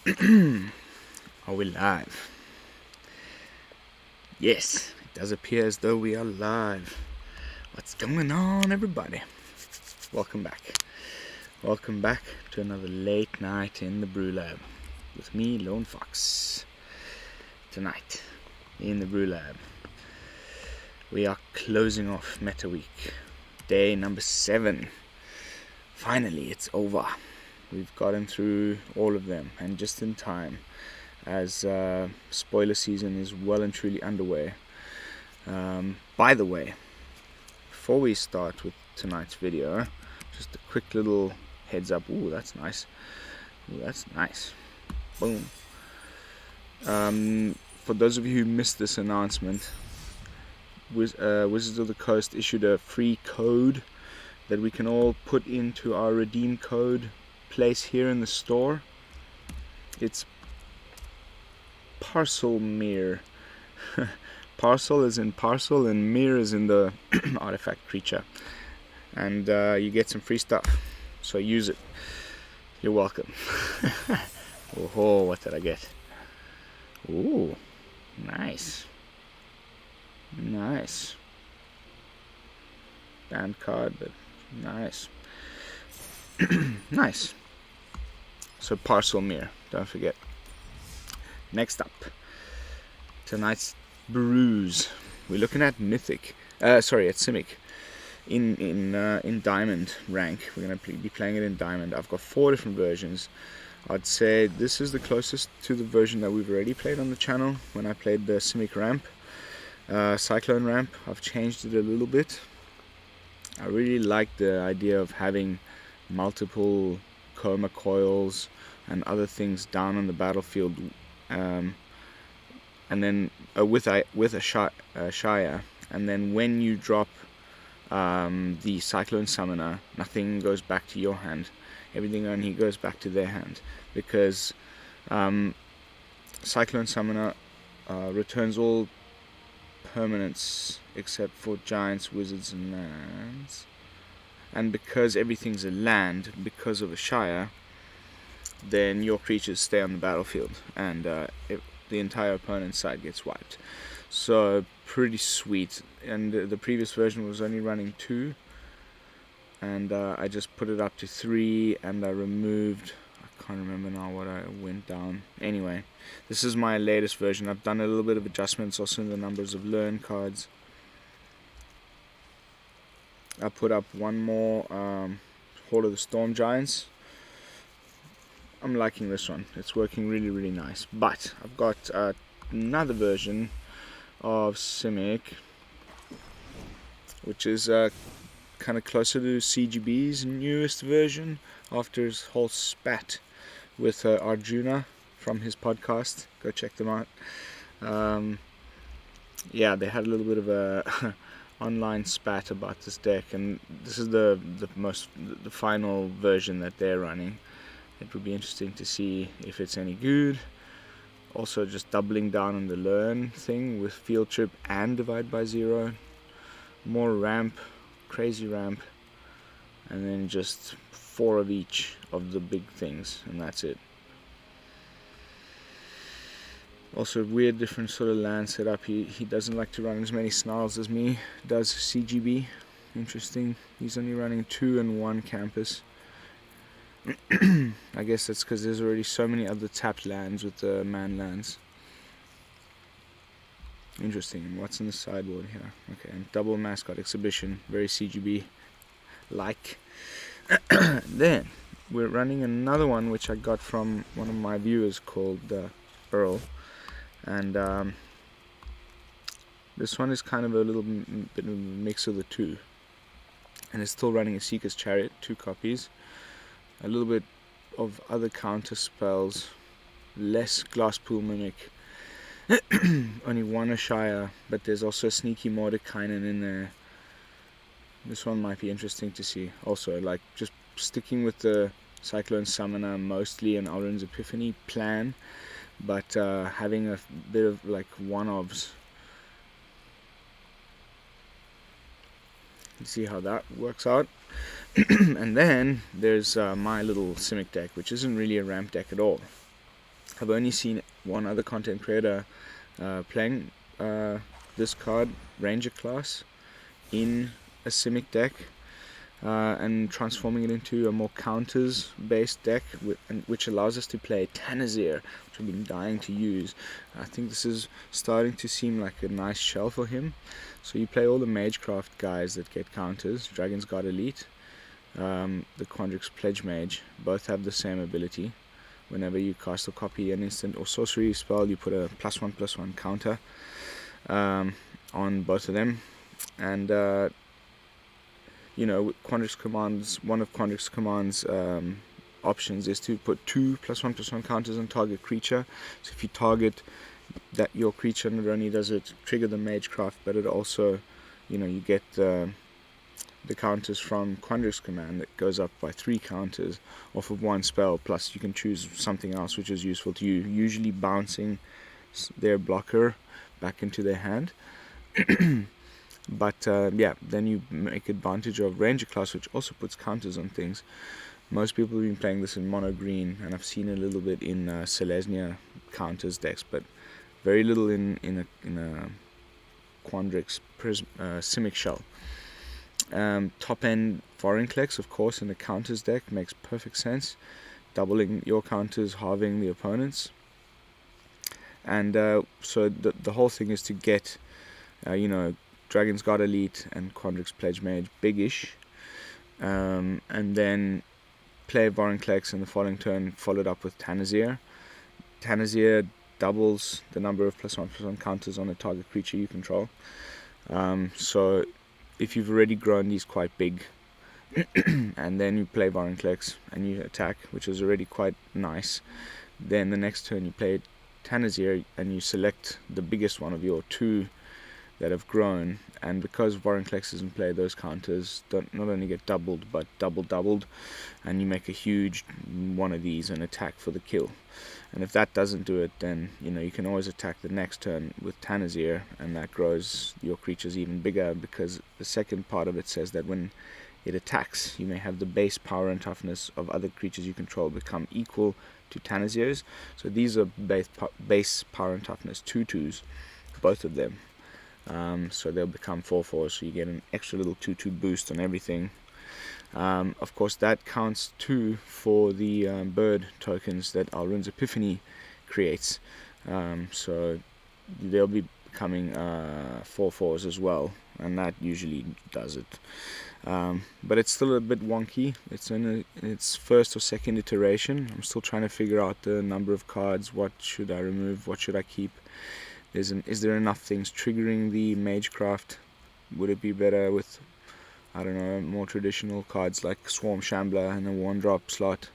Are we live? Yes, it does appear as though we are live. What's going on, everybody? Welcome back. Welcome back to another late night in the BrewLab with me, Lone Fox. Tonight, in the BrewLab, we are closing off Meta Week, day number 7. Finally, it's over. We've gotten through all of them, and just in time, as spoiler season is well and truly underway. By the way, before we start with tonight's video, just a quick little heads up. Ooh, that's nice. Ooh, that's nice. Boom. For those of you who missed this announcement, Wizards of the Coast issued a free code that we can all put into our redeem code place here in the store. It's Parcel Mirror. Parcel is in parcel and mirror is in the artifact creature, and you get some free stuff, so use it. You're welcome. Oh, what did I get? Ooh, nice. Nice band card, but nice. Nice. So Parcel Mirror, don't forget. Next up, tonight's brews. We're looking at Mythic. At Simic. In Diamond rank. We're going to be playing it in Diamond. I've got 4 different versions. I'd say this is the closest to the version that we've already played on the channel when I played the Simic Ramp. Cyclone Ramp, I've changed it a little bit. I really like the idea of having multiple Koma coils and other things down on the battlefield, and then with Ashaya, and then when you drop the Cyclone Summoner, nothing goes back to your hand, everything only goes back to their hand, because Cyclone Summoner returns all permanents except for giants, wizards and lands, and because everything's a land because of Ashaya, then your creatures stay on the battlefield, and the entire opponent's side gets wiped. So pretty sweet. And the previous version was only running 2, and I just put it up to 3, and I removed, I can't remember now what I went down. Anyway, this is my latest version. I've done a little bit of adjustments also in the numbers of learn cards. I put up one more Hall of the Storm Giants. I'm liking this one. It's working really, really nice. But I've got another version of Simic, which is kind of closer to CGB's newest version after his whole spat with Arjuna from his podcast. Go check them out. Yeah, they had a little bit of a online spat about this deck, and this is the final version that they're running. It would be interesting to see if it's any good. Also, just doubling down on the learn thing with Field Trip and Divide by Zero. More ramp, crazy ramp, and then just 4 of each of the big things, and that's it. Also, weird different sort of land setup. He doesn't like to run as many snarls as me does CGB. Interesting. He's only running 2 and 1 campus. I guess that's because there's already so many other tapped lands with the man lands. Interesting. And what's in the sideboard here? Okay, and double Mascot Exhibition, very CGB like. Then we're running another one which I got from one of my viewers called Earl, and this one is kind of a little bit of a mix of the two, and it's still running a Seeker's Chariot, 2 copies. A little bit of other counter spells, less Glasspool Mimic, only 1 Ashaya, but there's also a sneaky Mordekainen in there. This one might be interesting to see. Also, like, just sticking with the Cyclone Summoner mostly and Alrund's Epiphany plan, but having a bit of like one-offs. Let's see how that works out. And then there's my little Simic deck, which isn't really a ramp deck at all. I've only seen one other content creator playing this card, Ranger class, in a Simic deck, and transforming it into a more counters based deck, which allows us to play Tanazir, which I've been dying to use. I think this is starting to seem like a nice shell for him. So you play all the Magecraft guys that get counters. Dragon's Guard Elite, the Quandrix Pledge Mage, both have the same ability. Whenever you cast or copy an instant or sorcery spell, you put a +1/+1 counter on both of them. And Quandrix commands, one of Quandrix commands options is to put 2 +1/+1 counters on target creature. So if you target that, your creature, not only does it trigger the Magecraft, but it also, you get the counters from Quandrix command that goes up by 3 counters off of one spell, plus you can choose something else which is useful to you, usually bouncing their blocker back into their hand. But then you make advantage of Ranger class, which also puts counters on things. Most people have been playing this in mono green, and I've seen a little bit in Selesnya counters decks, but very little in a Quandrix Simic shell. Top end Vorinclex, of course, in the counters deck makes perfect sense, doubling your counters, halving the opponents. And so the whole thing is to get Dragon's Guard Elite and Quandrix Pledge Mage big-ish, and then play Vorinclex in the following turn, followed up with Tanazir. Tanazir doubles the number of +1/+1 counters on a target creature you control. So if you've already grown these quite big, and then you play Vorinclex and you attack, which is already quite nice, then the next turn you play Tanazir and you select the biggest one of your 2 that have grown, and because Vorinclex is in play, those counters don't not only get doubled but doubled, and you make a huge one of these and attack for the kill. And if that doesn't do it, then you can always attack the next turn with Tanazir, and that grows your creatures even bigger, because the second part of it says that when it attacks, you may have the base power and toughness of other creatures you control become equal to Tanazir's. So these are base power and toughness 2/2s, both of them. So they'll become 4/4s, so you get an extra little 2/2 boost on everything. Of course, that counts too for the bird tokens that Alrund's Epiphany creates. So they'll be becoming 4/4s as well, and that usually does it. But it's still a bit wonky. It's in its first or second iteration. I'm still trying to figure out the number of cards. What should I remove? What should I keep? Is there enough things triggering the Magecraft? Would it be better with, I don't know, more traditional cards like Swarm Shambler and a 1-drop slot?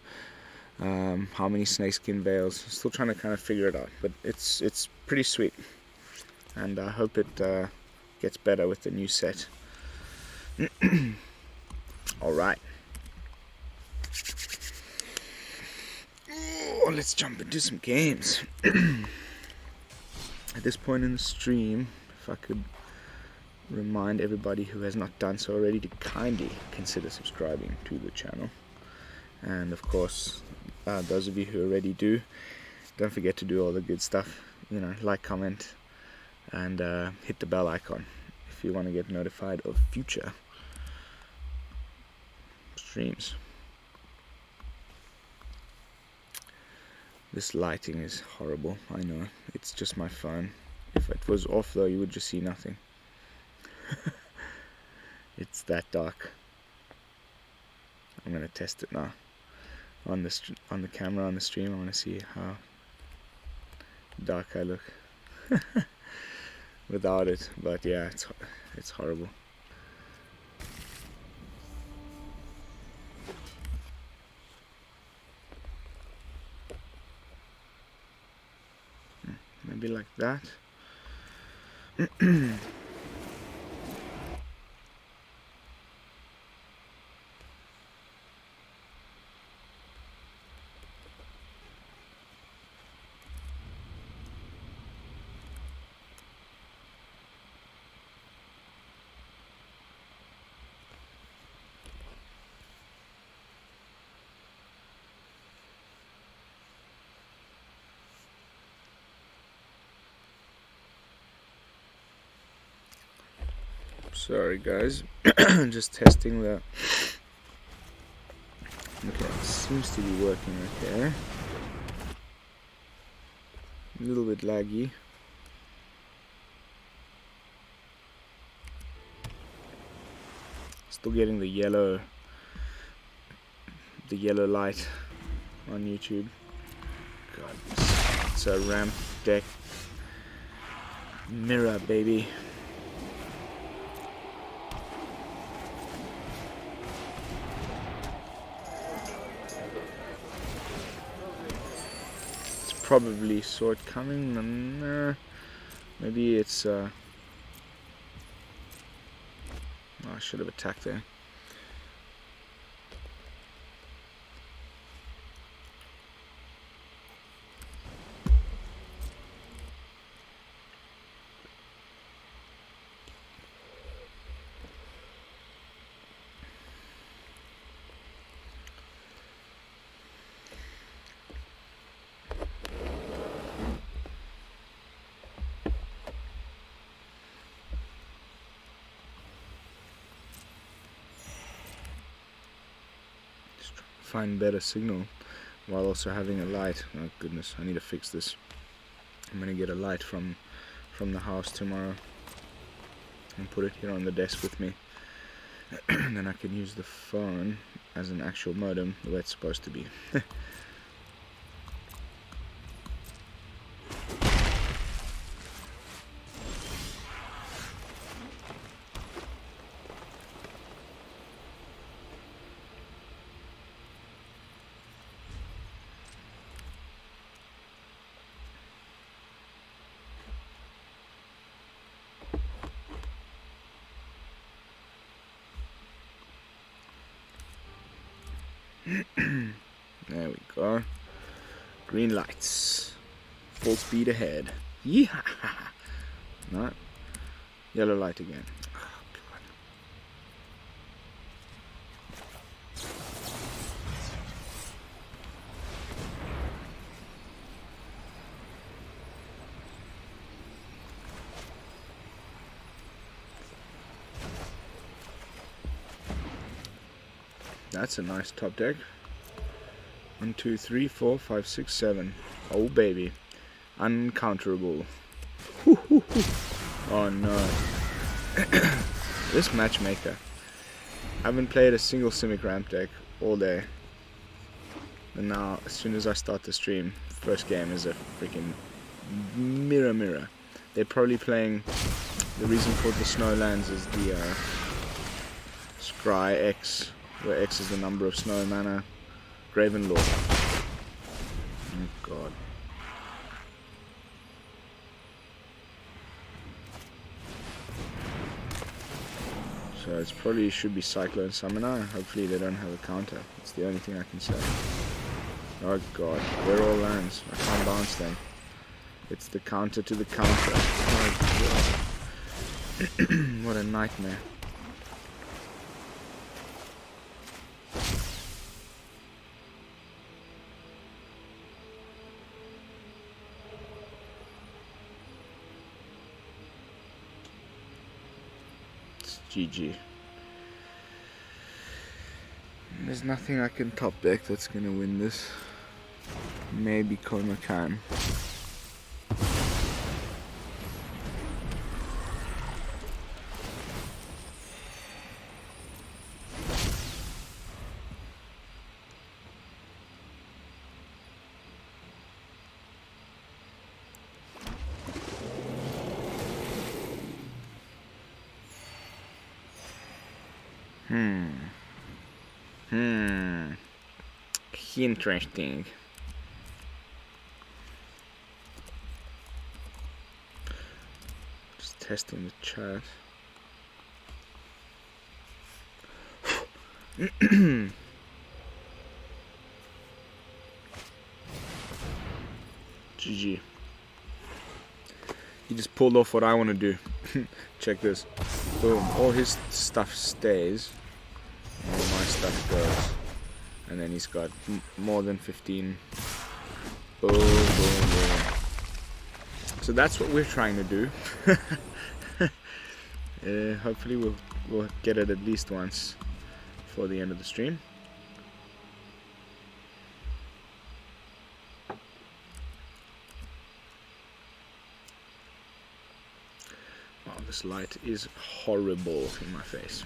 How many Snakeskin Veils? Still trying to kind of figure it out, but it's pretty sweet, and I hope it gets better with the new set. Alright. Let's jump into some games. At this point in the stream, if I could remind everybody who has not done so already to kindly consider subscribing to the channel. And of course, those of you who already do, don't forget to do all the good stuff. Like, comment, and hit the bell icon if you want to get notified of future streams. This lighting is horrible, I know. It's just my phone. If it was off though, you would just see nothing. It's that dark. I'm gonna test it now on the camera on the stream. I want to see how dark I look without it. But yeah, it's horrible. Maybe like that. Sorry guys, just testing the... Okay, it seems to be working okay. A little bit laggy. Still getting the yellow light on YouTube. God, it's a ramp deck. Mirror, baby. It's probably saw it coming. Nah, maybe it's oh, I should have attacked there. Find better signal while also having a light. Oh goodness, I need to fix this. I'm gonna get a light from the house tomorrow and put it here on the desk with me. And then I can use the phone as an actual modem the way it's supposed to be. There we go. Green lights. Full speed ahead. Yeah. No. Yellow light again. Oh, God. That's a nice top deck. 1, 2, 3, 4, 5, 6, 7. Oh baby. Uncounterable. Oh no. This matchmaker. I haven't played a single Simic Ramp deck all day. And now, as soon as I start the stream, first game is a freaking mirror. They're probably playing... The reason for the Snowlands is the Scry X, where X is the number of snow mana. Gravenlord. Oh god. So it's probably should be Cyclone Summoner. Hopefully they don't have a counter. It's the only thing I can say. Oh god, they're all lands. I can't bounce them. It's the counter to the counter. Oh god. What a nightmare. GG. There's nothing I can top deck that's gonna win this. Maybe Koma can. Interesting. Just testing the chat. GG. He just pulled off what I want to do. Check this. Boom. All his stuff stays. All my stuff goes. And then he's got more than 15. Boom, boom, boom. So that's what we're trying to do. Hopefully we'll get it at least once before the end of the stream. Oh, this light is horrible in my face.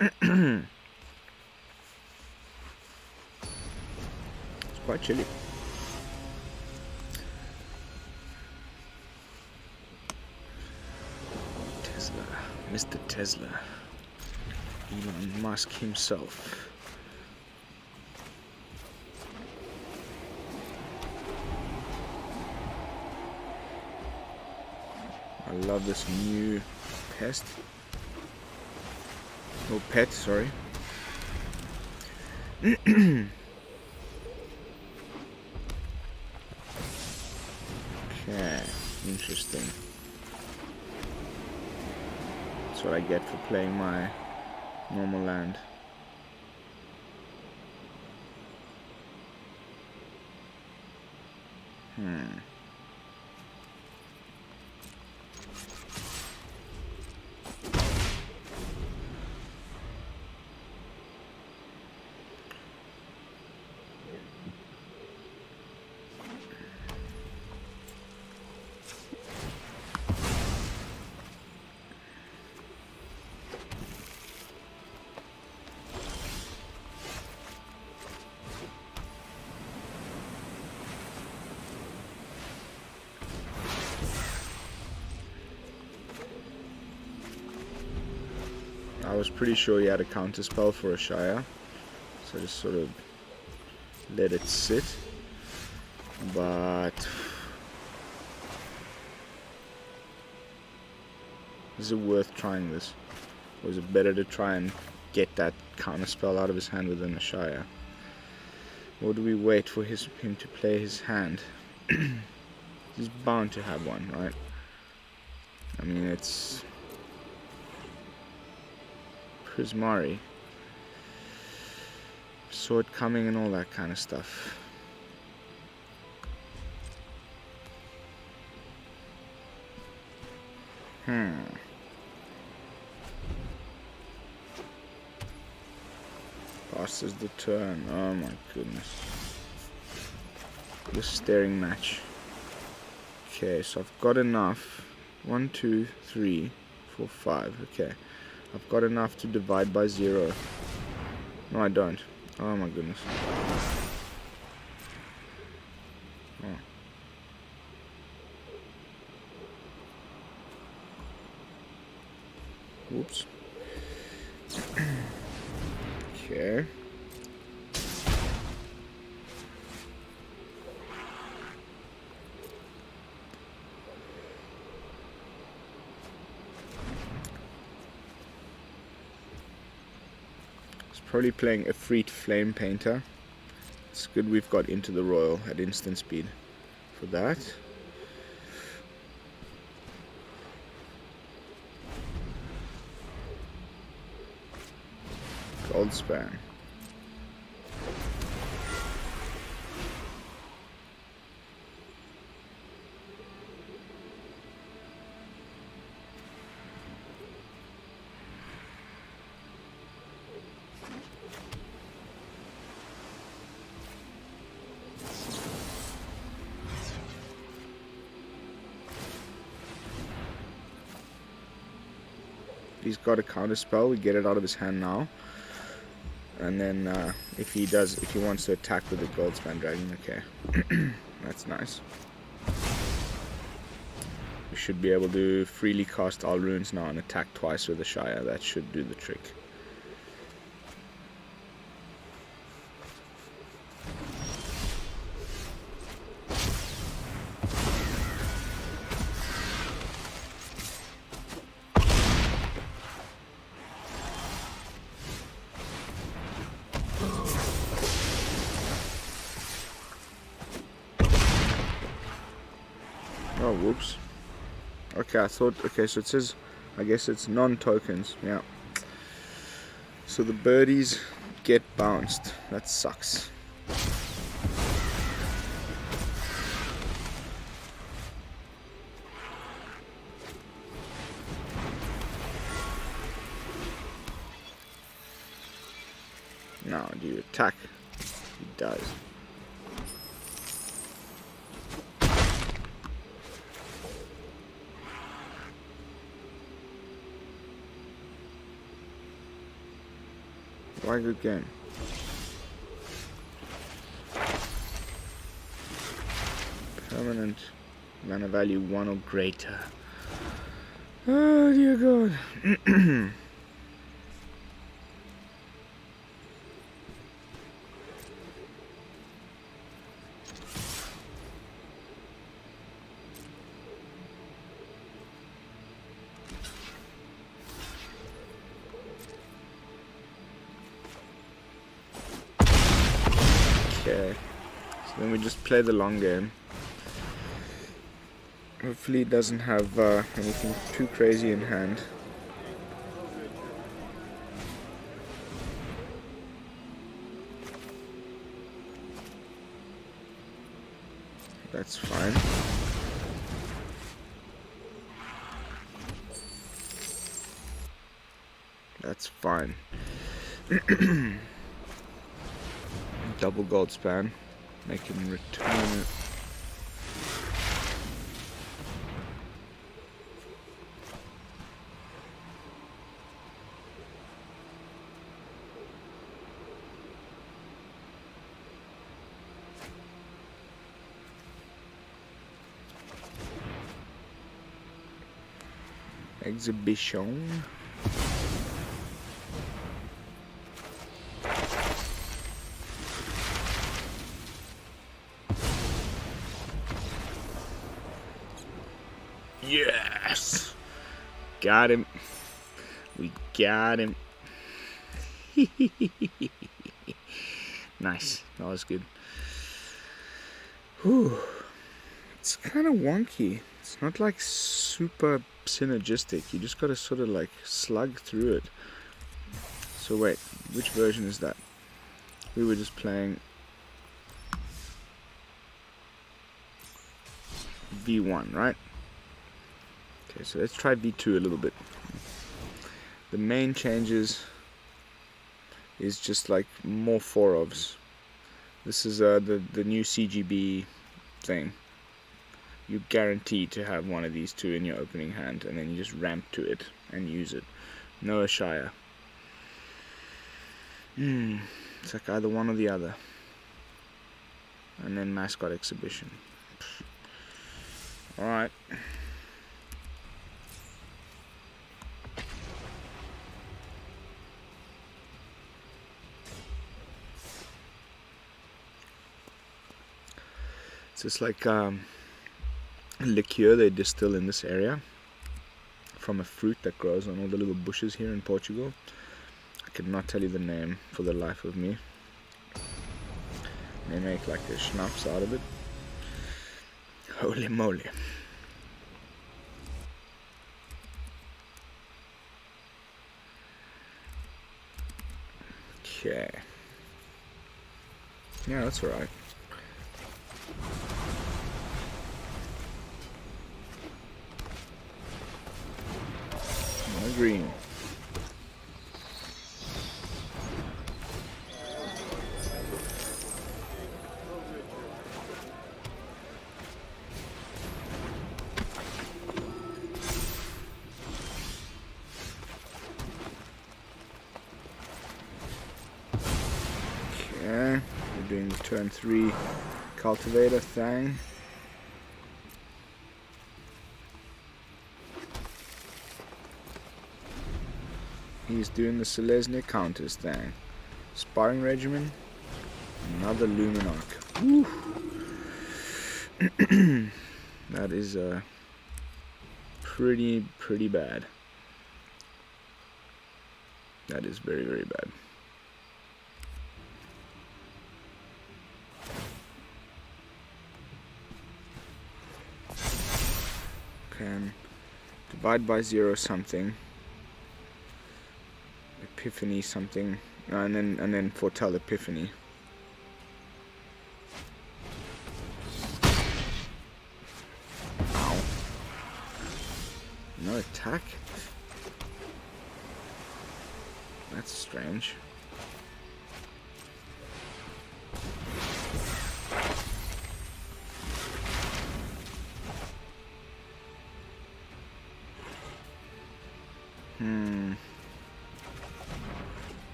It's quite chilly. Tesla, Mr. Tesla, Elon Musk himself. I love this new pest. Oh, pet, sorry. Okay, interesting. That's what I get for playing my normal land. I was pretty sure he had a counter spell for Ashaya, so I just sort of let it sit. But is it worth trying this? Or is it better to try and get that counter spell out of his hand with an Ashaya? Or do we wait for him to play his hand? He's bound to have one, right? I mean, it's Prismari, sword coming and all that kind of stuff. Passes the turn. Oh my goodness. The staring match. Okay, so I've got enough. 1, 2, 3, 4, 5. Okay. I've got enough to divide by 0. No, I don't. Oh my goodness. Oh. Oops. Okay. Probably playing a Freet Flame Painter. It's good we've got Into the Roil at instant speed for that. Goldspan. He's got a counter spell. We get it out of his hand now, and then if he wants to attack with the Goldspan Dragon, okay, that's nice. We should be able to freely cast Alrunds now and attack twice with the Ashaya. That should do the trick. Oh, whoops. Okay, I thought, okay, so it says, I guess it's non-tokens, yeah. So the birdies get bounced. That sucks. Now, do you attack? He does. Why good game? Permanent mana value 1 or greater. Oh dear God. Okay, so then we just play the long game. Hopefully it doesn't have anything too crazy in hand. That's fine. That's fine. Double gold span. Make him return it. Exhibition. Yes! Got him. We got him. Nice. That was good. Whew. It's kind of wonky. It's not like super synergistic. You just gotta sort of like slug through it. So wait, which version is that? We were just playing V1, right? Okay, so let's try V2 a little bit. The main changes is just like more 4-ofs. This is the new CGB thing. You guarantee to have one of these two in your opening hand, and then you just ramp to it and use it. No Ashaya. It's like either one or the other. And then Mascot Exhibition. Alright. It's just like liqueur they distill in this area from a fruit that grows on all the little bushes here in Portugal. I could not tell you the name for the life of me. They make like a schnapps out of it. Holy moly. Okay. Yeah, that's alright. Green. Okay, we're doing the turn 3 cultivator thing. He's doing the Selesnya Counters thing. Sparring regimen. Another Luminarch. Woo. That is pretty bad. That is very bad. Can divide by 0 something. Epiphany something, and then foretell Epiphany. Ow. No attack? That's strange. I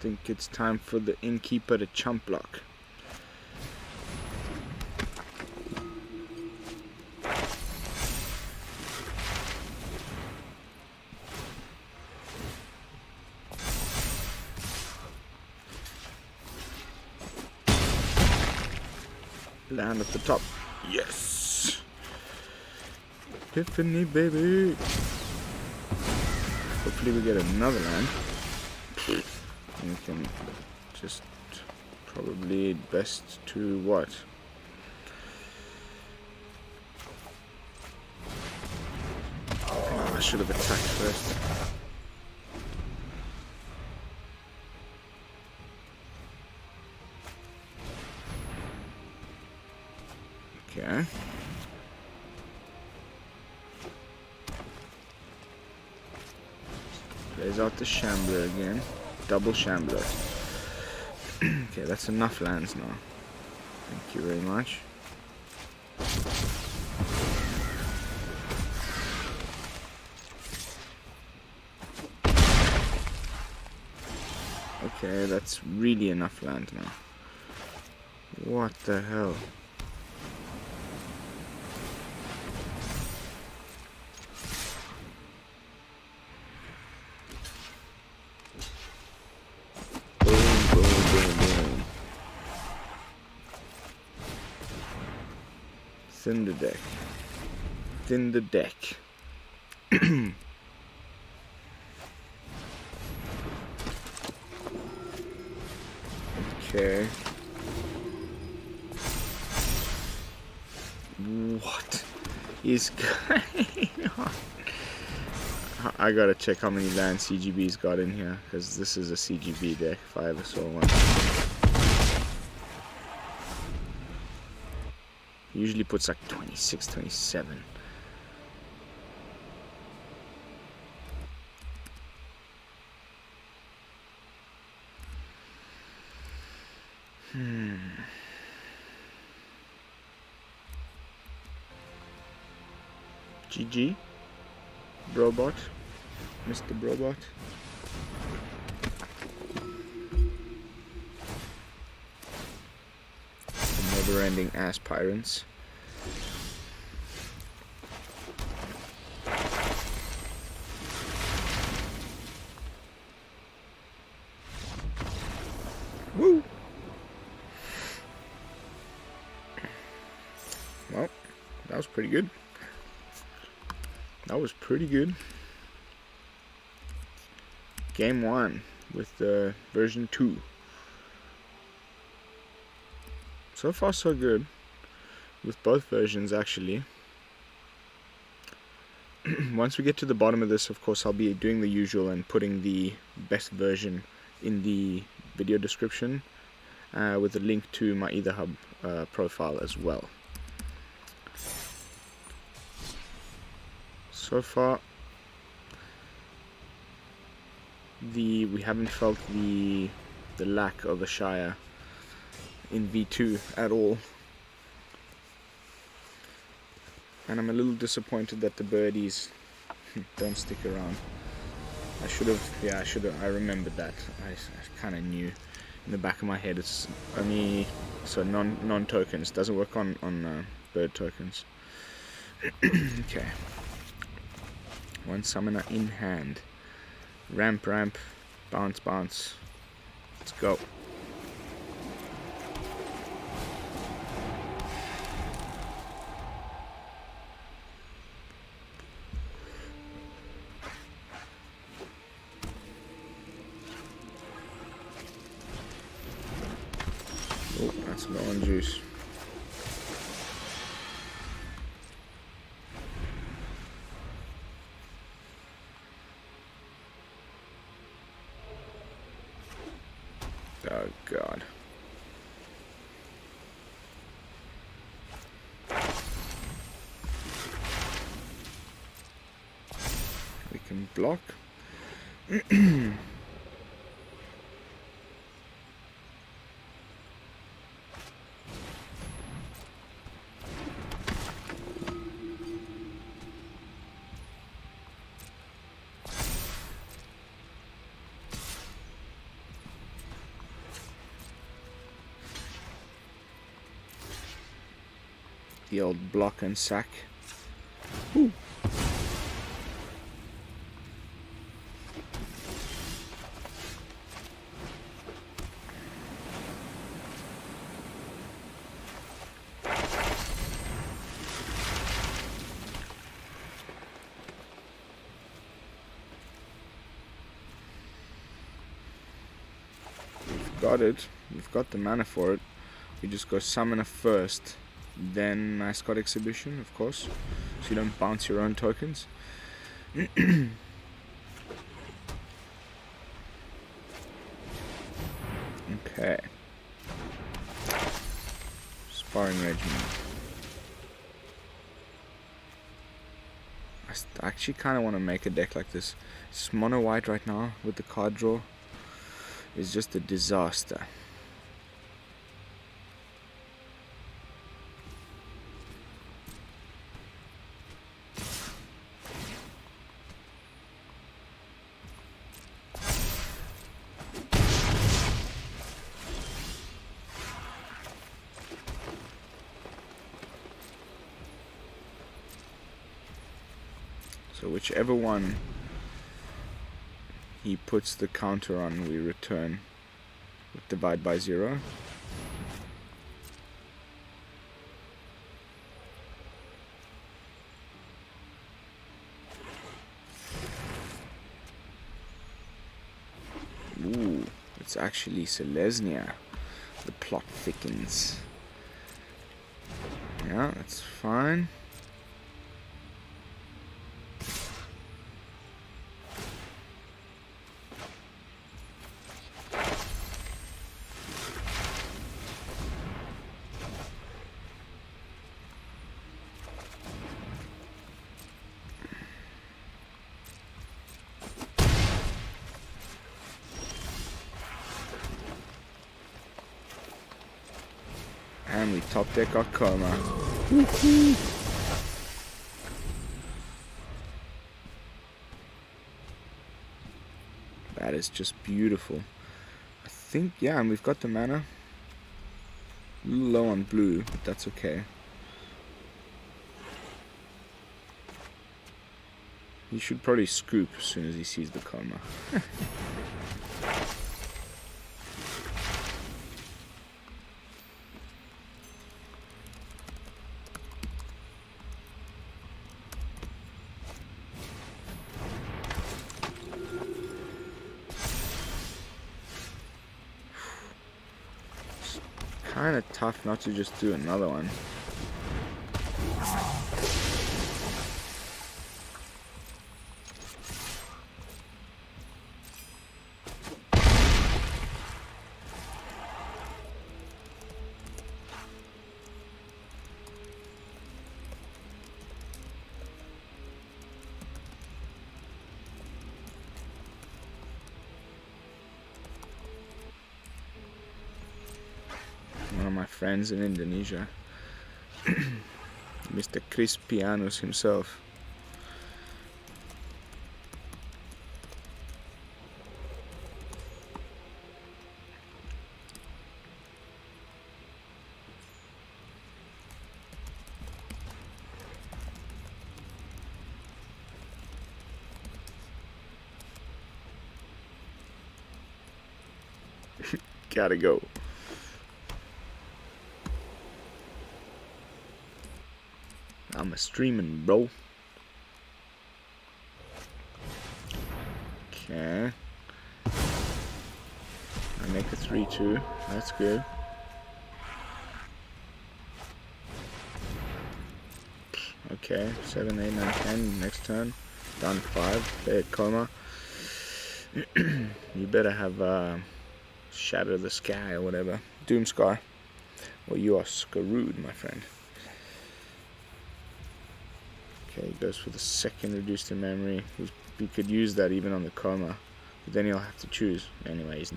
think it's time for the Innkeeper to chump block. Land at the top. Yes! Epiphany, baby! Hopefully we get another land. We can just probably best to what? Oh, I should have attacked first. Okay. Plays out the Shambler again. Double Shambler. Okay, that's enough lands now. Thank you very much. Okay, that's really enough land now. What the hell? Thin the deck. Thin the deck. Okay. What is going on? I gotta check how many lands CGB's got in here, because this is a CGB deck if I ever saw one. Usually puts like 26, 27. GG. Brobot. Mr. Brobot. Never-ending aspirants. Woo! Well, that was pretty good. That was pretty good. Game 1 with version 2. So far so good with both versions actually. Once we get to the bottom of this, of course, I'll be doing the usual and putting the best version in the video description with a link to my EtherHub profile as well. So far, we haven't felt the lack of Ashaya in V2 at all, and I'm a little disappointed that the birdies don't stick around. I remembered that. I kind of knew in the back of my head. It's only non tokens, doesn't work on bird tokens. Okay. One summoner in hand. Ramp, ramp, bounce, bounce. Let's go. Oh, that's low on juice. Oh god. We can block. The old block and sack. Ooh. Got it. We've got the mana for it. We just go Summoner first, then Mascot Exhibition, of course, so you don't bounce your own tokens. Okay. Sparring Regiment. I actually kind of want to make a deck like this. It's mono white right now with the card draw. It's just a disaster. So whichever one he puts the counter on, we return with divide by 0. Ooh, it's actually Selesnya. The plot thickens. Yeah, that's fine. And we top deck our Koma. That is just beautiful. I think, yeah, and we've got the mana. A little low on blue, but that's okay. He should probably scoop as soon as he sees the Koma. Kind of tough not to just do another one. One of my friends in Indonesia, Mr. Chris Pianos himself. Gotta go. I'm a streaming, bro. Okay. I make a 3-2. That's good. Okay. 7, 8, 9, 10. Next turn. Down 5. Play a Koma. You better have Shatter the Sky or whatever. Doomscar. Or you are screwed, my friend. Okay, he goes for the second reduced in memory. He could use that even on the Koma, but then he'll have to choose. Anyways.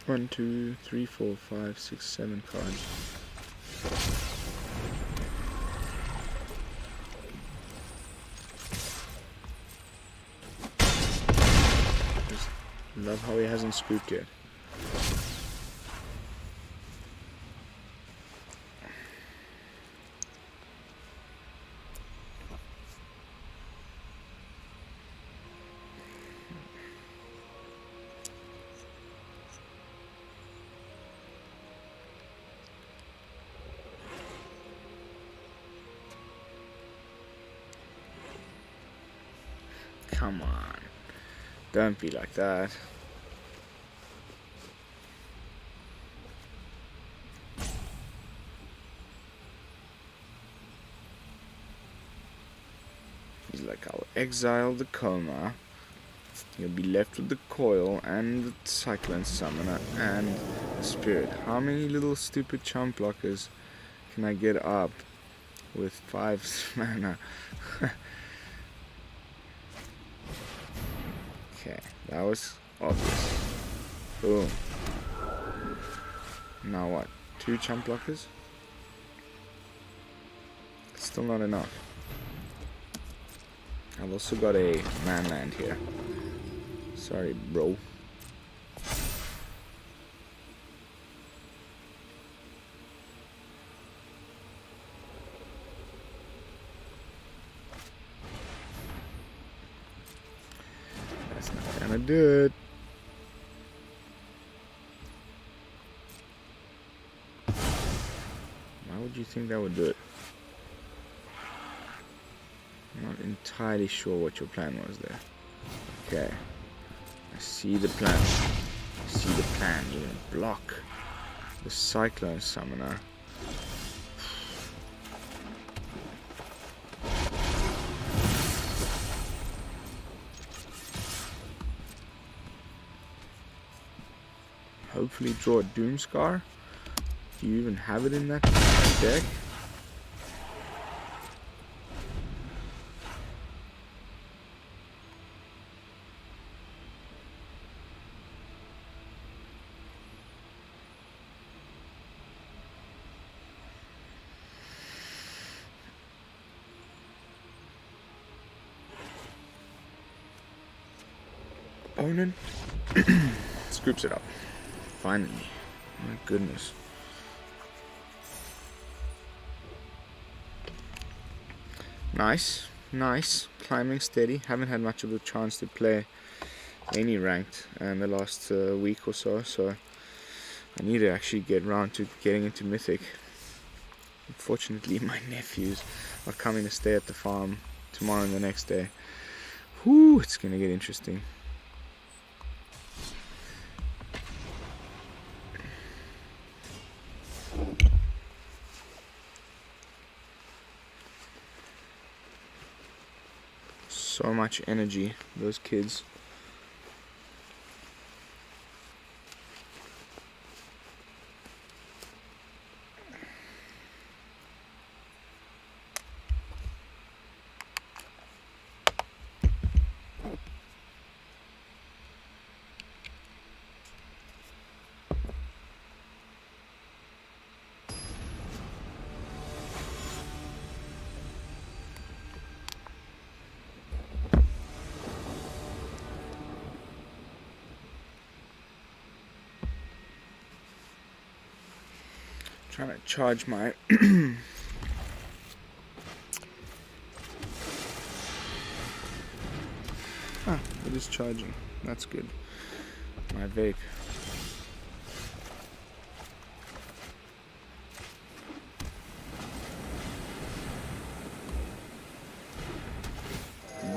One, 2, 3, 4, 5, 6, 7 cards. Just love how he hasn't scooped yet. Come on. Don't be like that. He's like, I'll exile the Koma. You'll be left with the Coil and the Cyclone Summoner and the Spirit. How many little stupid chump blockers can I get up with 5 mana? Okay, that was obvious. Boom. Now what? 2 chump blockers? Still not enough. I've also got a man-land here. Sorry, bro. That's not gonna do it. Why would you think that would do it? I'm not entirely sure what your plan was there. Okay. I see the plan. I see the plan. You're gonna block the Cyclone Summoner. Hopefully draw a Doomscar. Do you even have it in that deck? Opponent scoops it up. Finally. My goodness. Nice. Nice. Climbing steady. Haven't had much of a chance to play any ranked in the last week or so, so I need to actually get around to getting into Mythic. Unfortunately, my nephews are coming to stay at the farm tomorrow and the next day. Whew, it's gonna get interesting. So much energy, those kids. Trying to charge my it is charging. That's good. My vape.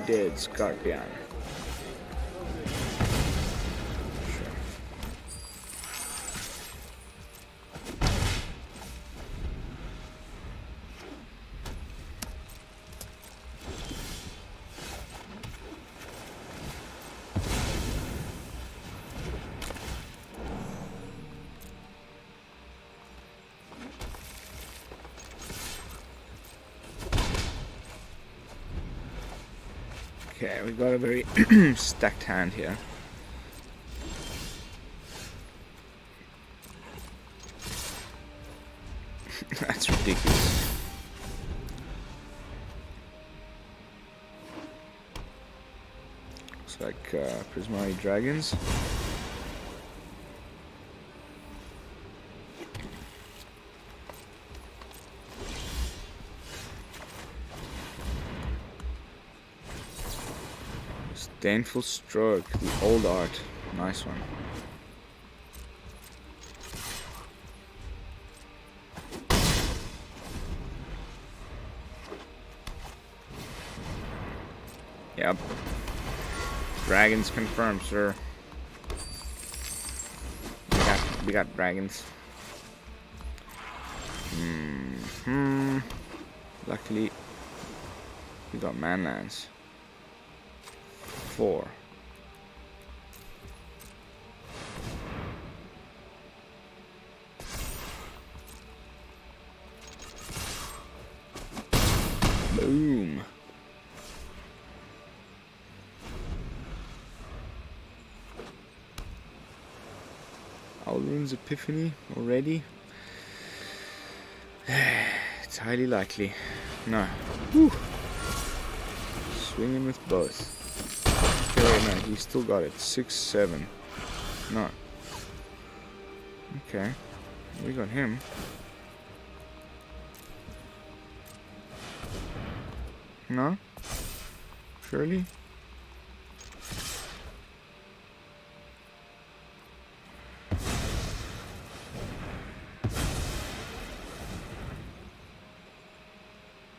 Dead Scorpion. Okay, we got a very stacked hand here. That's ridiculous. Looks like Prismari Dragons. Disdainful Stroke, the old art. Nice one. Yep. Dragons confirmed, sir. We got dragons. Luckily, we got manlands. 4. Boom. Alrund's Epiphany already? It's highly likely. No. Whew. Swinging with both. Okay, no, he's still got it. 6, 7. No. Okay. We got him. No? Surely?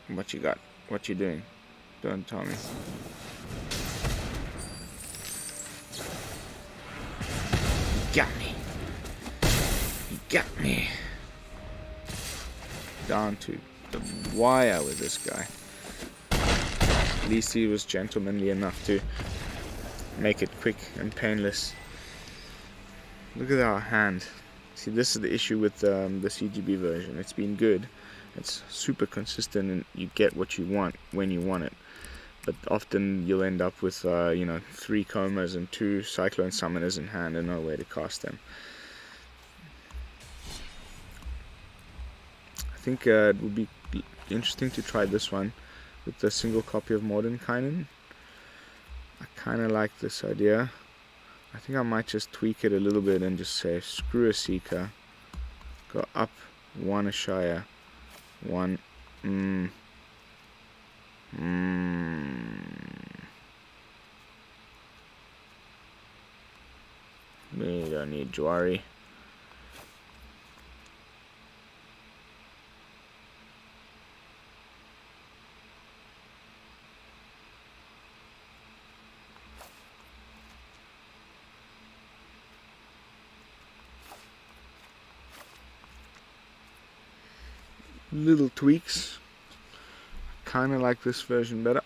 What you got? What you doing? Don't tell me. Got me. You got me. Down to the wire with this guy. At least he was gentlemanly enough to make it quick and painless. Look at our hand. See, this is the issue with the CGB version. It's been good. It's super consistent and you get what you want when you want it. But often you'll end up with, 3 Komas and 2 Cyclone Summoners in hand and no way to cast them. I think it would be interesting to try this one with the single copy of Mordenkainen. I kind of like this idea. I think I might just tweak it a little bit and just say screw a Seeker, go up 1 Ashaya, 1 we don't need Jwari. Little tweaks. Kinda like this version better.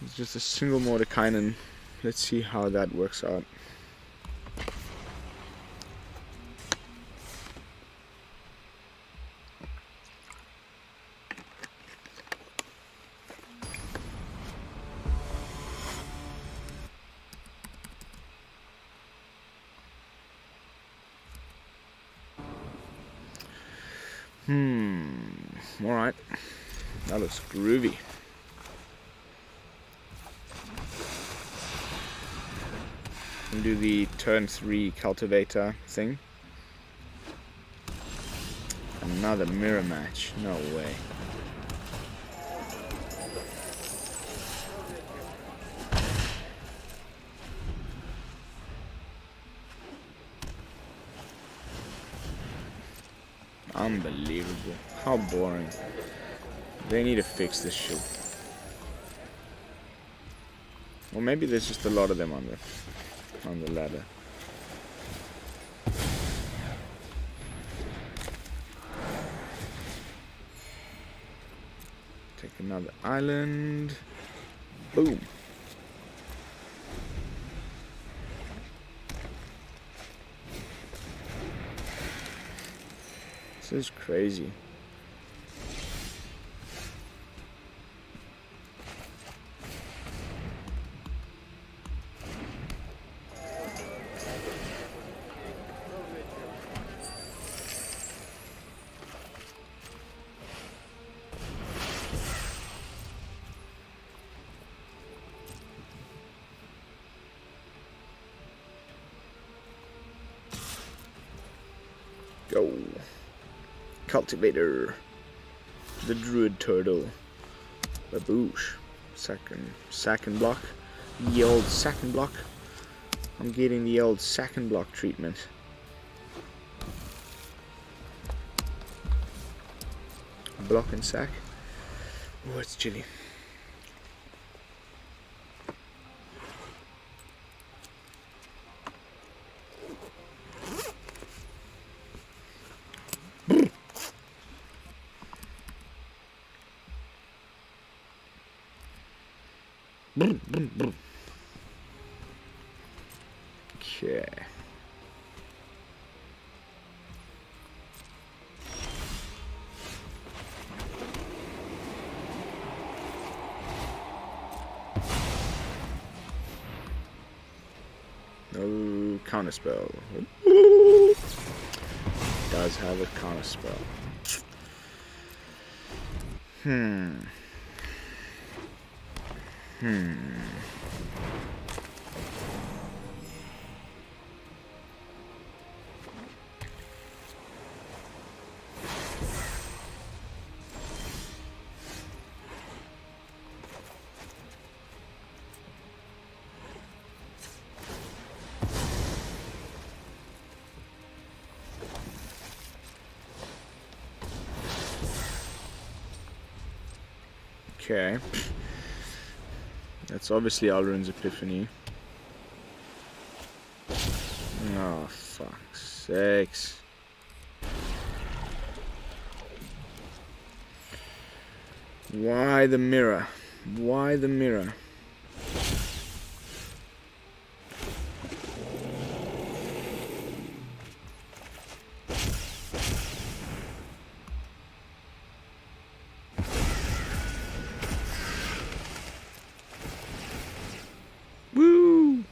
It's just a single Mordenkainen. Let's see how that works out. Alright. That looks groovy. And do the turn 3 cultivator thing. Another mirror match. No way. Unbelievable. How boring. They need to fix this shit. Or maybe there's just a lot of them on the ladder. Take another island. Boom. This is crazy. Go. Cultivator. The Druid Turtle. Baboosh. Second block. The old second block. I'm getting the old second block treatment. Block and sack. Oh, it's chilly. Okay. No counterspell. Does have a counterspell. Okay. That's obviously Alrund's Epiphany. Oh, fuck's sakes. Why the mirror? Why the mirror? Woo!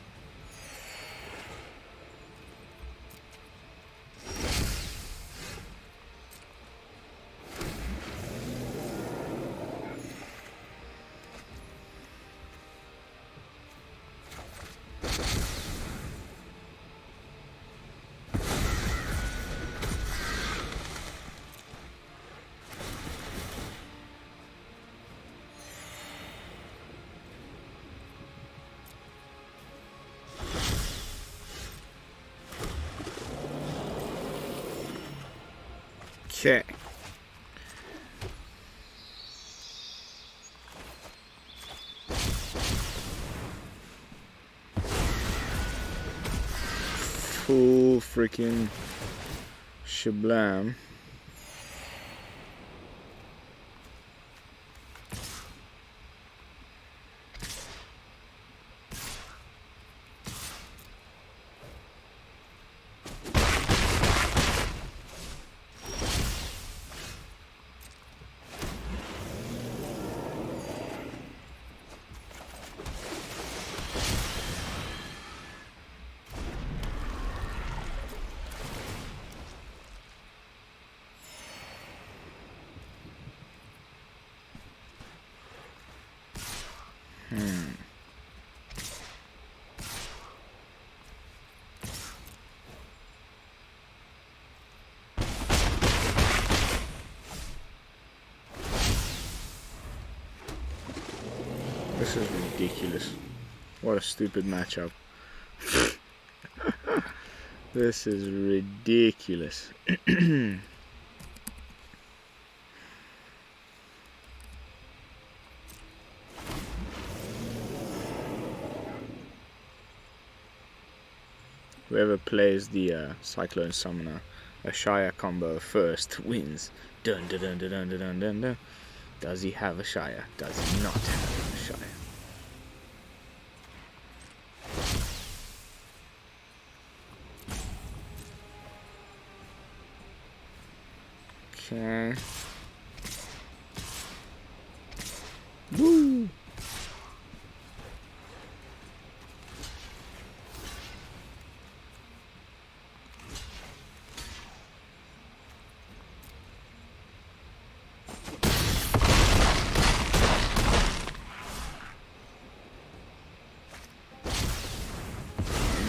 Okay. Full freaking shablam. This is ridiculous. What a stupid matchup. This is ridiculous. Whoever plays the Cyclone Summoner Ashaya combo first wins. Dun dun dun dun dun dun dun dun. Does he have Ashaya? Does he not have Ashaya? Okay. Woo!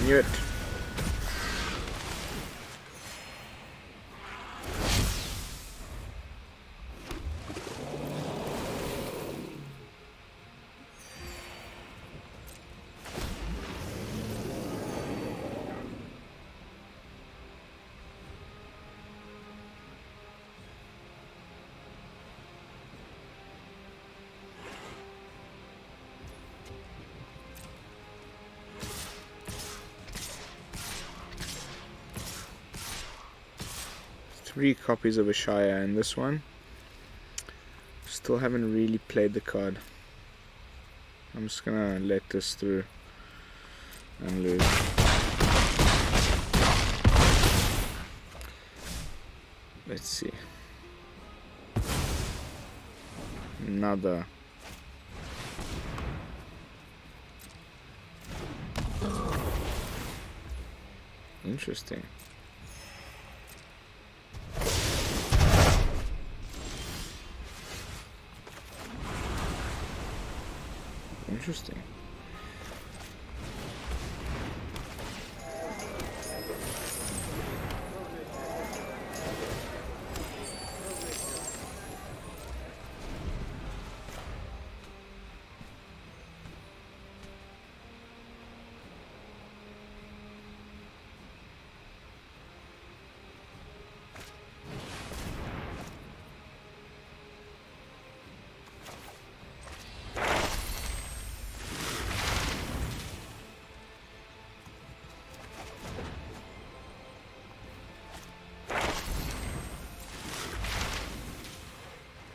Knew it. Three copies of Ashaya in this one. Still haven't really played the card. I'm just gonna let this through and lose. Let's see. Another. Interesting. Interesting.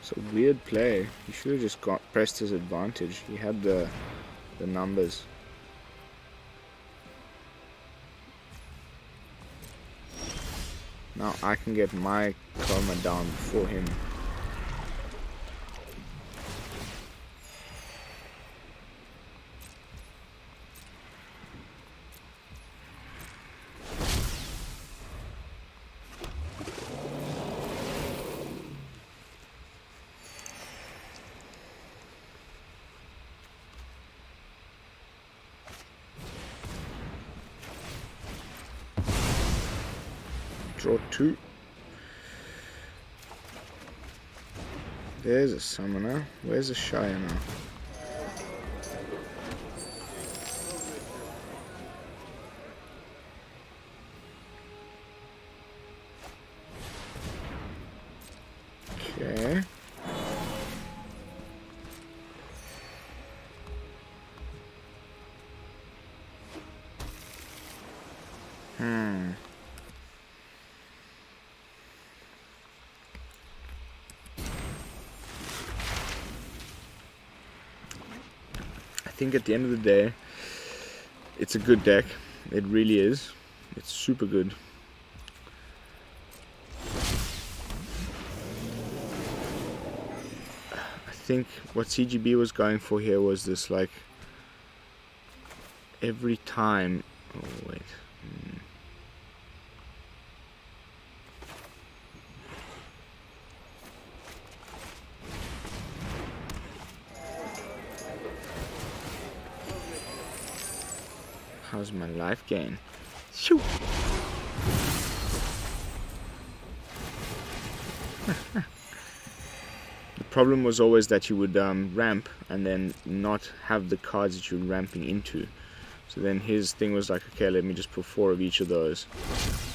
It's a weird play. He should have just pressed his advantage. He had the numbers. Now I can get my Koma down before him. Draw 2. There's a summoner. Where's Ashaya now? Okay. I think at the end of the day, it's a good deck. It really is. It's super good. I think what CGB was going for here was this, like, every time. Oh wait. How's my life gain? Shoo! The problem was always that you would ramp and then not have the cards that you're ramping into. So then his thing was like, okay, let me just put 4 of each of those,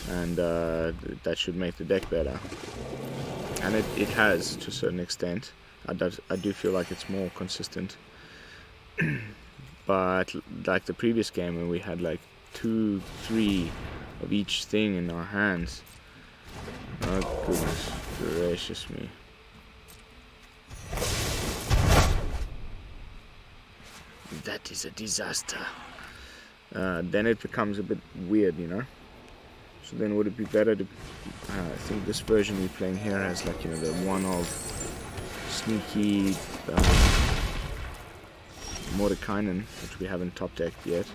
and that should make the deck better. And it has, to a certain extent. I do feel like it's more consistent. But like the previous game when we had like 2, 3 of each thing in our hands. Oh goodness gracious me. That is a disaster. Then it becomes a bit weird, you know. So then would it be better to... I think this version we're playing here has, like, you know, the one of sneaky Mordekainen, which we haven't top decked yet.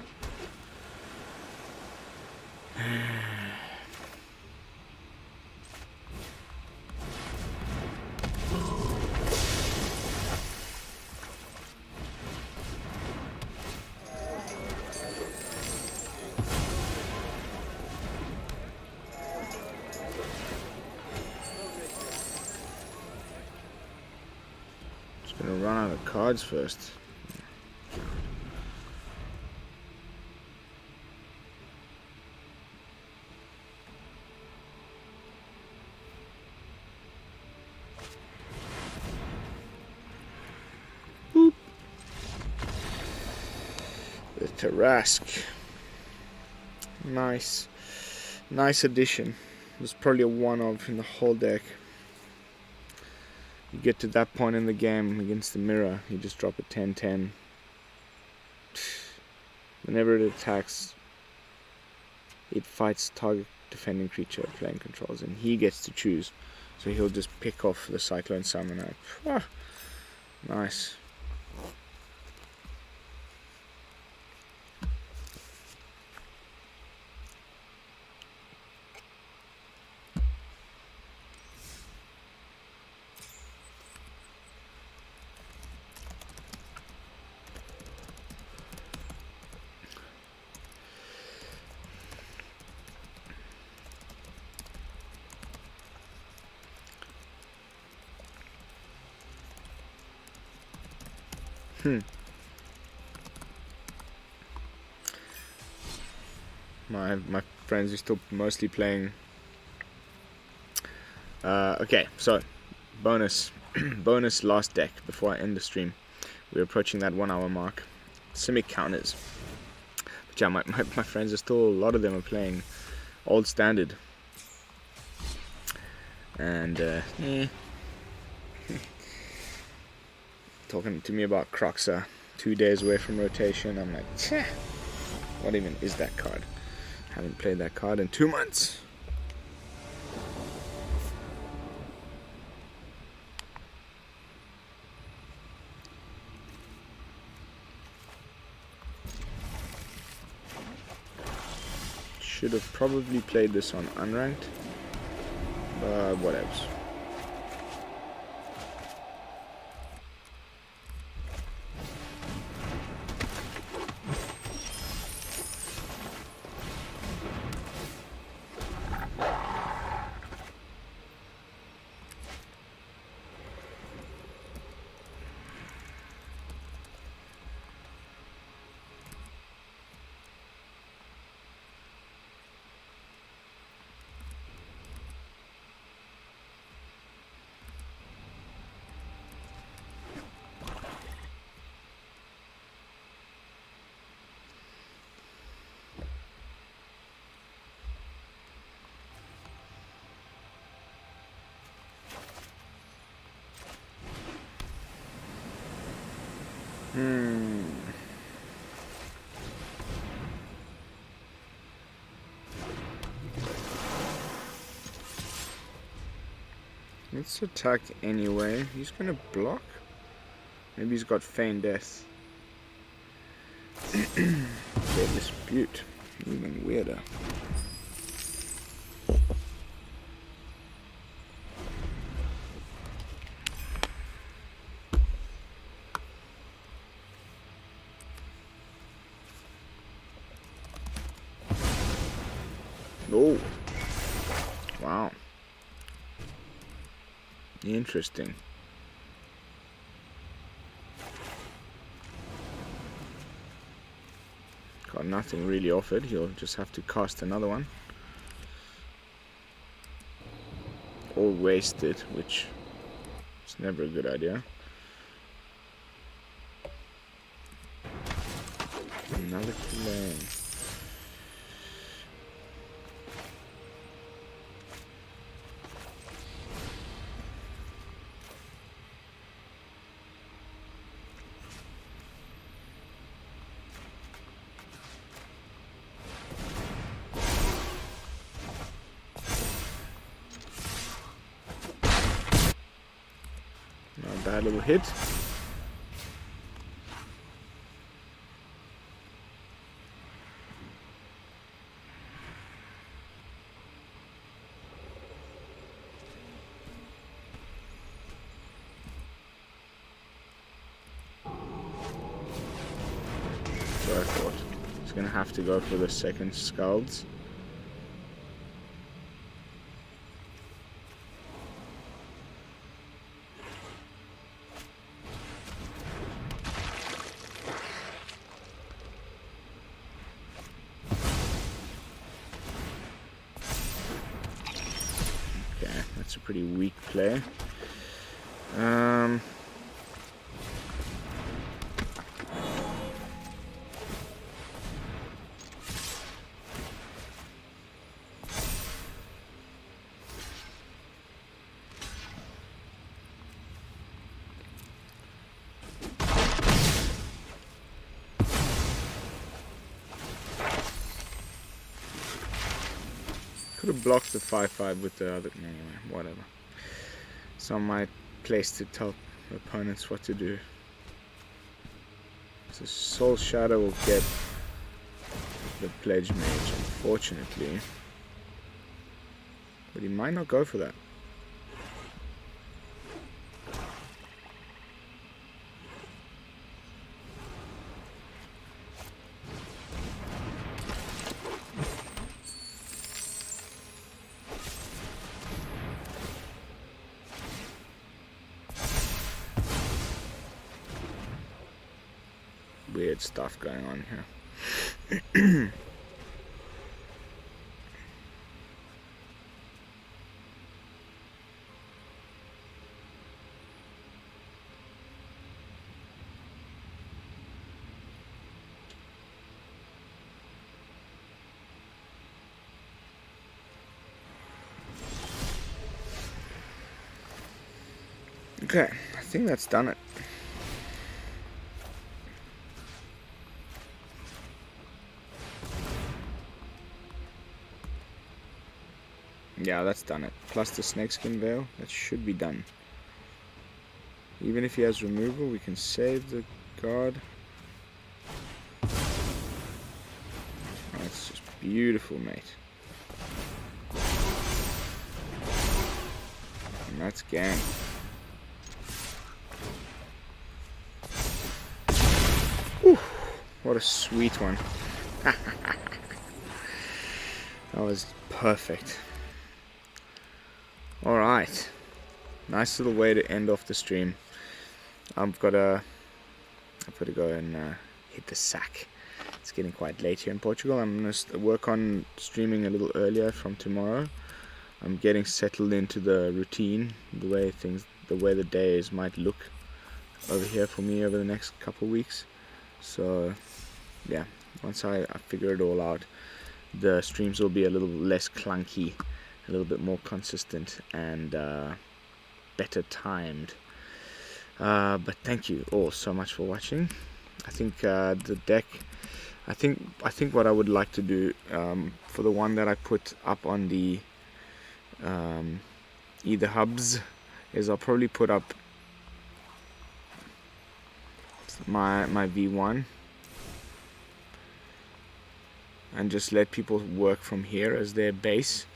Just gonna run out of cards first. Tarask. Nice addition. There's probably a one of in the whole deck. You get to that point in the game against the mirror, you just drop a 10-10 Whenever it attacks, it fights target defending creature playing controls, and he gets to choose. So he'll just pick off the Cyclone Summoner. Ah, nice. My friends are still mostly playing. Okay, so bonus last deck before I end the stream. We're approaching that 1 hour mark. Simic Counters. But yeah, my friends are still, a lot of them are playing Old Standard. And talking to me about Croxa, 2 days away from rotation. I'm like, Tch, what even is that card? Haven't played that card in 2 months. Should have probably played this on unranked, but whatevs. Let's attack anyway. He's gonna block. Maybe he's got Feign Death. Dead Dispute. Even weirder. Oh. Wow. Interesting. Got nothing really offered. He'll just have to cast another one. Or waste it, which is never a good idea. Another claim. Bad little hit. So I thought he's gonna have to go for the second Scalds. Pretty weak play. could have blocked the 5/5 with the other. Anyway, whatever. It's not my place to tell opponents what to do. So Soul Shadow will get the Pledge Mage, unfortunately. But he might not go for that. Weird stuff going on here. Okay, I think that's done it. Yeah, that's done it. Plus the Snakeskin Veil, that should be done. Even if he has removal, we can save the guard. Oh, that's just beautiful, mate. And that's gang. Whew, what a sweet one. That was perfect. Alright, nice little way to end off the stream. I've got to go and hit the sack. It's getting quite late here in Portugal. I'm going to work on streaming a little earlier from tomorrow. I'm getting settled into the routine, the way the days might look over here for me over the next couple of weeks. So yeah, once I figure it all out, the streams will be a little less clunky, a little bit more consistent, and better timed. But thank you all so much for watching. I think the deck, I think what I would like to do for the one that I put up on the either hubs is I'll probably put up my V1 and just let people work from here as their base.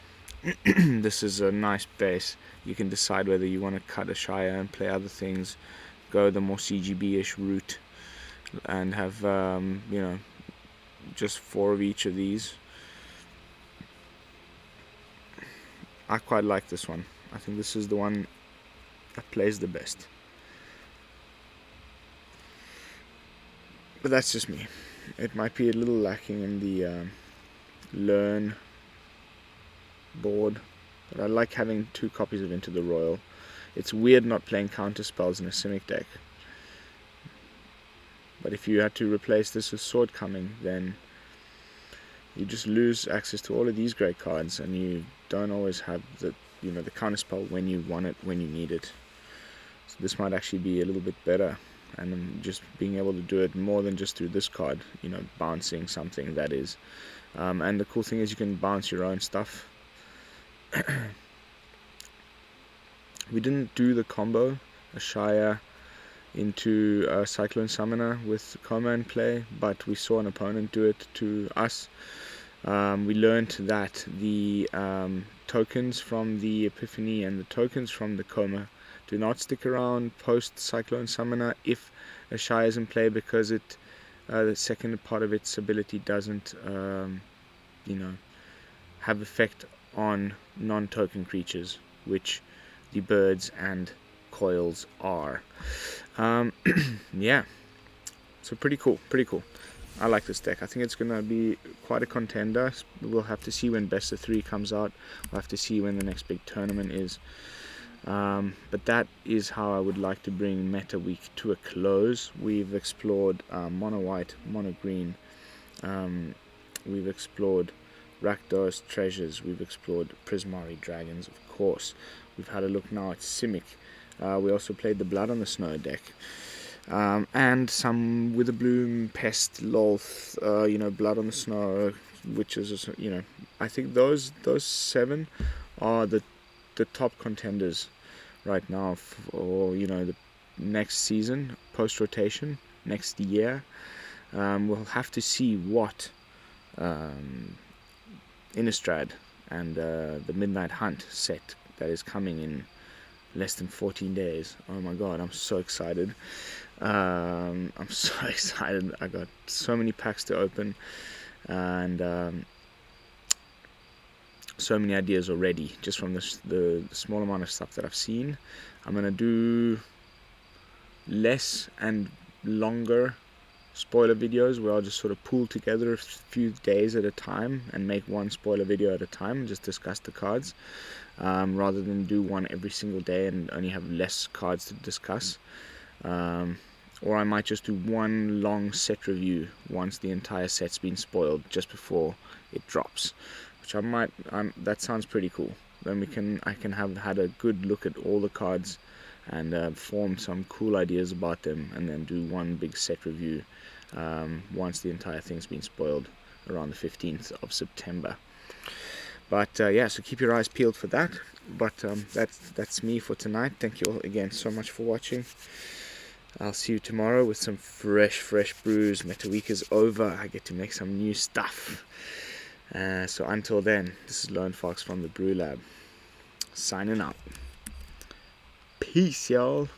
This is a nice base. You can decide whether you want to cut Ashaya and play other things, go the more CGB-ish route, and have you know, just 4 of each of these. I quite like this one. I think this is the one that plays the best. But that's just me. It might be a little lacking in the learn board, but I like having 2 copies of Into the Roil. It's weird not playing counter spells in a Simic deck, but if you had to replace this with Sword Coming, then you just lose access to all of these great cards, and you don't always have the, you know, the counter spell when you want it, when you need it. So this might actually be a little bit better, and just being able to do it more than just through this card, you know, bouncing something that is. And the cool thing is you can bounce your own stuff. We didn't do the combo Ashaya into Cyclone Summoner with Koma in play, but we saw an opponent do it to us. We learned that the tokens from the Epiphany and the tokens from the Koma do not stick around post Cyclone Summoner if Ashaya is in play, because it the second part of its ability doesn't you know, have effect on non-token creatures, which the birds and coils are. Yeah, so pretty cool. I like this deck. I think it's gonna be quite a contender. We'll have to see when Best of 3 comes out. We'll have to see when the next big tournament is. But that is how I would like to bring Meta Week to a close. We've explored mono white, mono green. We've explored Rakdos Treasures. We've explored Prismari Dragons, of course. We've had a look now at Simic. We also played the Blood on the Snow deck. And some Witherbloom, Pest, Lolth, you know, Blood on the Snow, which is, you know, I think those 7 are the top contenders right now for, you know, the next season, post rotation next year. We'll have to see what Innistrad and the Midnight Hunt set that is coming in less than 14 days. Oh my god, I'm so excited. I'm so excited. I got so many packs to open, and so many ideas already just from the small amount of stuff that I've seen. I'm gonna do less and longer spoiler videos where I'll just sort of pull together a few days at a time and make one spoiler video at a time and just discuss the cards, rather than do one every single day and only have less cards to discuss. Or I might just do one long set review once the entire set's been spoiled just before it drops, which I might. That sounds pretty cool. Then I can have had a good look at all the cards and form some cool ideas about them, and then do one big set review once the entire thing's been spoiled around the 15th of September. But yeah, so keep your eyes peeled for that. But that's me for tonight. Thank you all again so much for watching. I'll see you tomorrow with some fresh brews. Meta Week is over. I get to make some new stuff. So until then, this is Lone Fox from the BrewLab, signing out. Peace, y'all.